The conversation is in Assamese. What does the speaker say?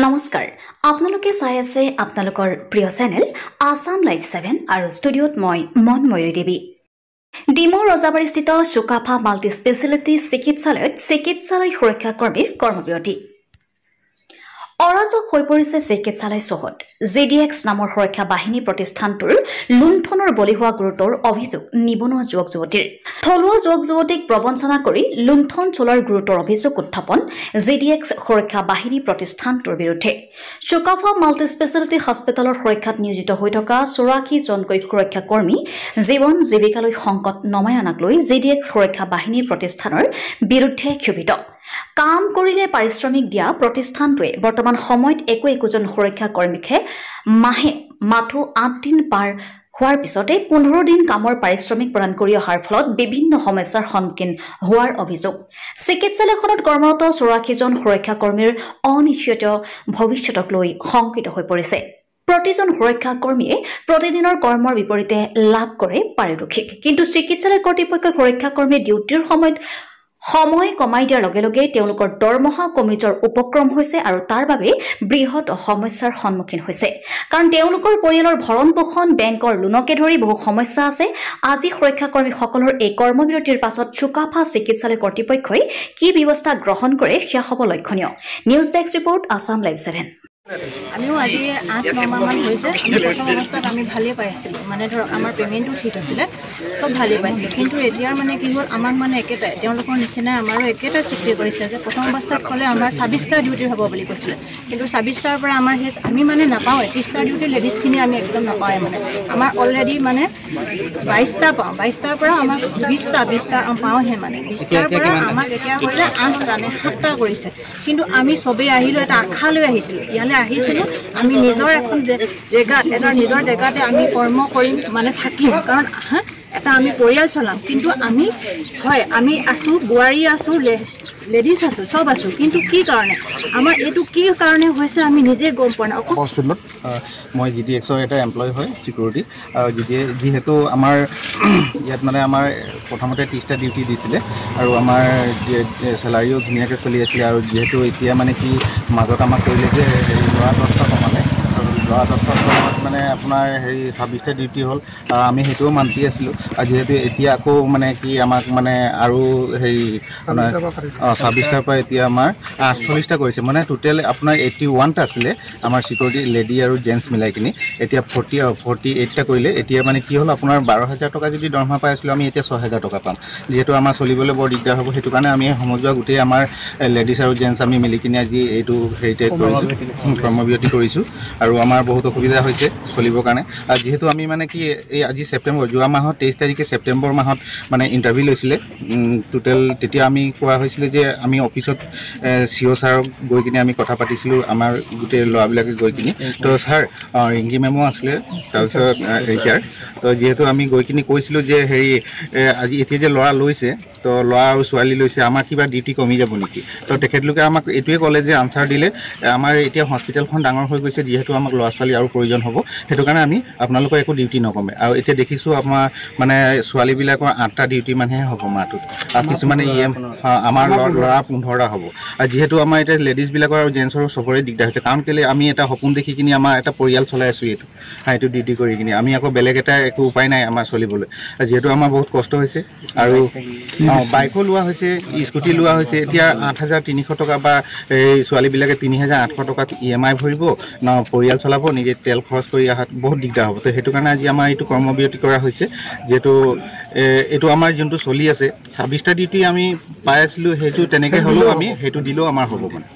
নমস্কাৰ আপোনালোকে চাই আছে আপোনালোকৰ প্ৰিয় চেনেল আসাম লাইভ 7 আৰু ষ্টুডিঅ'ত মই মনময়ূৰী দেৱী ডিমৌ ৰজাবাৰীস্থিত চুকাফা মাল্টি স্পেচিয়েলিটি চিকিৎসালয়ত চিকিৎসালয় সুৰক্ষা কৰ্মীৰ কৰ্মবিৰতি অৰাজক হৈ পৰিছে চিকিৎসালয় চহত জিডিএক্স নামৰ সুৰক্ষা বাহিনী প্ৰতিষ্ঠানটোৰ লুণ্ঠনৰ বলি হোৱা গুৰুতৰ অভিযোগ নিবনুৱা যুৱক যুৱতীৰ থলুৱা যুৱক যুৱতীক প্ৰবঞ্চনা কৰি লুণ্ঠন চলোৱাৰ গুৰুতৰ অভিযোগ উত্থাপন জিডিএক্স সুৰক্ষা বাহিনী প্ৰতিষ্ঠানটোৰ বিৰুদ্ধে চুকাফা মাল্টি স্পেচিয়েলিটি হস্পিটেলৰ সুৰক্ষাত নিয়োজিত হৈ থকা 84 জনকৈ সুৰক্ষা কৰ্মী জীৱন জীৱিকালৈ সংকট নমাই অনাক লৈ জিডিএক্স সুৰক্ষা বাহিনীৰ প্ৰতিষ্ঠানৰ বিৰুদ্ধে ক্ষোভিত কাম কৰিলে পাৰিশ্ৰমিক দিয়া প্ৰতিষ্ঠানটোৱে বৰ্তমান সময়ত একোজন সুৰক্ষা কৰ্মীকে মাথো 8 দিন পাৰ হোৱাৰ পিছতে 15 দিন কামৰ পাৰিশ্ৰমিক প্ৰদান কৰি অহাৰ ফলত বিভিন্ন সমস্যাৰ সন্মুখীন হোৱাৰ অভিযোগ চিকিৎসালয়খনত কৰ্মৰত 84 জন সুৰক্ষা কৰ্মীৰ অনিশ্চিত ভৱিষ্যতক লৈ শংকিত হৈ পৰিছে প্ৰতিজন সুৰক্ষা কৰ্মীয়ে প্ৰতিদিনৰ কৰ্মৰ বিপৰীতে লাভ কৰে পাৰিশ্ৰমিক কিন্তু চিকিৎসালয় কৰ্তৃপক্ষই সুৰক্ষা কৰ্মীৰ ডিউটিৰ সময় কমাই দিয়াৰ লগে লগে তেওঁলোকৰ দৰমহা কমি যোৱাৰ উপক্ৰম হৈছে আৰু তাৰ বাবে বৃহৎ সমস্যাৰ সন্মুখীন হৈছে কাৰণ তেওঁলোকৰ পৰিয়ালৰ ভৰণ পোষণ বেংকৰ লোনকে ধৰি বহু সমস্যা আছে আজি সুৰক্ষা কৰ্মীসকলৰ এই কৰ্মবিৰতিৰ পাছত চুকাফা চিকিৎসালয় কৰ্তৃপক্ষই কি ব্যৱস্থা গ্ৰহণ কৰে সেয়া হ'ব লক্ষণীয় news desk report Assam live 7 আমিও আজি 8-9 মাহমান হৈছে আমি প্ৰথম অৱস্থাত আমি ভালেই পাই আছিলোঁ মানে ধৰক আমাৰ পে'মেণ্টটো ঠিক আছিলে চব ভালেই পাইছিলোঁ কিন্তু এতিয়াৰ মানে কি হ'ল আমাক মানে একেটাই তেওঁলোকৰ নিচিনাই আমাৰো একেটাই চুক্তি কৰিছে যে প্ৰথম অৱস্থাত ক'লে আমাৰ 26টা ডিউটি হ'ব বুলি কৈছিলে কিন্তু 26টাৰ পৰা আমাৰ সেই আমি মানে নাপাওঁ 30টা ডিউটি লেডিজখিনি আমি একদম নাপাওঁৱে মানে আমাৰ অলৰেডি মানে 22টা পাওঁ 22টাৰ পৰা আমাক 20টা পাওঁহে মানে 20টাৰ পৰা আমাক এতিয়া কৰিলে 8টা নে 7টা কৰিছে কিন্তু আমি চবেই আহিলোঁ এটা আশা লৈ আহিছিলোঁ ইয়ালৈ আহিছিলোঁ আমি নিজৰ এখন জেগাত এটা নিজৰ জেগাতে আমি কৰ্ম কৰিম মানে থাকিম কাৰণ এটা আমি পৰিয়াল চলাম কিন্তু আমি আছোঁ বোৱাৰী আছোঁ লেডিজ আছোঁ চব আছোঁ কিন্তু কি কাৰণে আমাৰ এইটো কি কাৰণে হৈছে আমি নিজে গম পোৱা নাই হস্পিটেলত মই জিডিএক্সৰ এটা এমপ্লয় হয় চিকিউৰিটি যিহেতু আমাৰ ইয়াত মানে আমাৰ প্ৰথমতে 30টা ডিউটি দিছিলে আৰু আমাৰ চেলাৰিও ধুনীয়াকৈ চলি আছিলে আৰু যিহেতু এতিয়া মানে কি মাজত আমাক কৰিলে যে ল'ৰা 10টা কমালে আৰু ল'ৰা 10টা মানে আপোনাৰ 26টা ডিউটি হ'ল আমি সেইটোও মান্তি আছিলোঁ আৰু যিহেতু এতিয়া আকৌ মানে কি আমাক মানে আৰু 26টাৰ পৰা এতিয়া আমাৰ 48টা কৰিছে মানে টোটেল আপোনাৰ 81টা আছিলে আমাৰ চিকিউৰিটি লেডি আৰু জেণ্টছ মিলাই কিনি এতিয়া 48টা কৰিলে এতিয়া মানে কি হ'ল আপোনাৰ 12,000 টকা যদি দৰমহা পাই আছিলোঁ আমি এতিয়া 6,000 টকা পাম যিহেতু আমাৰ চলিবলৈ বৰ দিগদাৰ হ'ব সেইটো কাৰণে আমি সমজুৱা গোটেই আমাৰ লেডিজ আৰু জেণ্টছ আমি মিলি কিনি আজি এইটো হেৰিতে কৰিছোঁ কৰ্মবিৰতি কৰিছোঁ আৰু আমাৰ বহুত অসুবিধা হৈছে চলিবৰ কাৰণে আৰু যিহেতু আমি মানে কি এই আজি ছেপ্টেম্বৰ যোৱা মাহত 23 তাৰিখে ছেপ্টেম্বৰ মাহত মানে ইণ্টাৰভিউ লৈছিলে টোটেল তেতিয়া আমি কোৱা হৈছিলে যে আমি অফিচত চিঅ' ছাৰক গৈ কিনে আমি কথা পাতিছিলোঁ আমাৰ গোটেই ল'ৰাবিলাকে গৈ কিনি তো ছাৰ ৰিংকি মেমো আছিলে তাৰপিছত HR তো যিহেতু আমি গৈ কিনি কৈছিলোঁ যে আজি এতিয়া যে ল'ৰা লৈছে তো ল'ৰা আৰু ছোৱালী লৈছে আমাৰ কিবা ডিউটি কমি যাব নেকি তো তেখেতলোকে আমাক এইটোৱে ক'লে যে আনচাৰ দিলে আমাৰ এতিয়া হস্পিটেলখন ডাঙৰ হৈ গৈছে যিহেতু আমাক ল'ৰা ছোৱালী আৰু প্ৰয়োজন হ'ব সেইটো কাৰণে আমি আপোনালোকৰ একো ডিউটি নকমে আৰু এতিয়া দেখিছোঁ আমাৰ মানে ছোৱালীবিলাকৰ 8টা ডিউটি মানহে হ'ব মাহটোত আৰু কিছুমানে আমাৰ ল'ৰা 15টা হ'ব আৰু যিহেতু আমাৰ এতিয়া লেডিজবিলাকৰ আৰু জেণ্টছৰো চবৰে দিগদাৰ হৈছে কাৰণ কেলৈ আমি এটা সপোন দেখি কিনি আমাৰ এটা পৰিয়াল চলাই আছোঁ এইটো ডিউটি কৰি কিনি আমি আকৌ বেলেগ এটা একো উপায় নাই আমাৰ চলিবলৈ যিহেতু আমাৰ বহুত কষ্ট হৈছে আৰু বাইকো লোৱা হৈছে স্কুটি লোৱা হৈছে এতিয়া 8,300 টকা বা এই ছোৱালীবিলাকে 3,800 টকা EMI ভৰিব ন পৰিয়াল চলাব নিজে তেল খৰচ কৰি অহাত বহুত দিগদাৰ হ'ব তো সেইটো কাৰণে আজি আমাৰ এইটো কৰ্মবিৰতি কৰা হৈছে যিহেতু এইটো আমাৰ যোনটো চলি আছে 26টা ডিউটি আমি পাই আছিলোঁ সেইটো তেনেকৈ হ'লেও আমি সেইটো দিলেও আমাৰ হ'ব মানে